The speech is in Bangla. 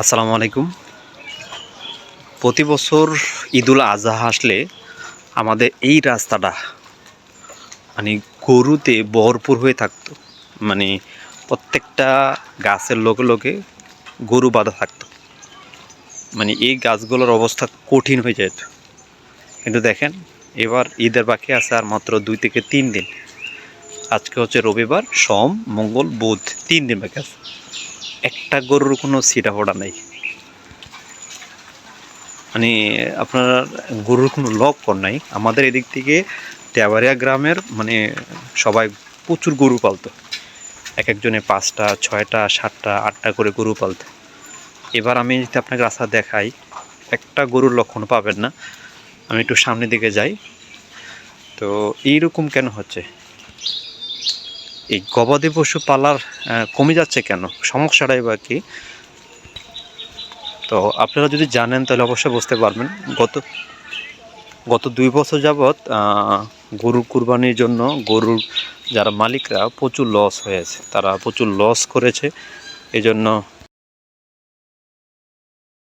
আসসালামু আলাইকুম। প্রতি বছর ঈদুল আজহা আসলে আমাদের এই রাস্তাটা মানে গরুতে ভরপুর হয়ে থাকতো। মানে প্রত্যেকটা গাছের লগে লগে গরু বাঁধা থাকতো। মানে এই গাছগুলোর অবস্থা কঠিন হয়ে যেত। কিন্তু দেখেন, এবার ঈদের বাকি আছে আর মাত্র 2 থেকে 3 দিন। আজকে হচ্ছে রবিবার, সোম, মঙ্গল, বুধ, 3 দিন বাকি আছে। একটা গরুর কোনো ছিটাফোঁটা নেই। মানে আপনার গরুর কোনো লক্ষণ নাই। আমাদের এদিক থেকে তেওয়ারিয়া গ্রামের মানে সবাই প্রচুর গরু পালতো। এক একজনে 5টা, 6টা, 7টা, 8টা করে গরু পালতো। এবার আমি যদি আপনাকে রাস্তা দেখাই, একটা গরুর লক্ষণ পাবেন না। আমি একটু সামনের দিকে যাই। তো এইরকম কেন হচ্ছে? এই গবাদি পশু পালার কমে যাচ্ছে কেন? সমস্যাটাই বা কি? তো আপনারা যদি জানেন তাহলে অবশ্যই বুঝতে পারবেন। গত 2 বছর যাবৎ গরু কুরবানির জন্য যারা মালিকরা প্রচুর লস হয়েছে। তারা প্রচুর লস করেছে। এজন্য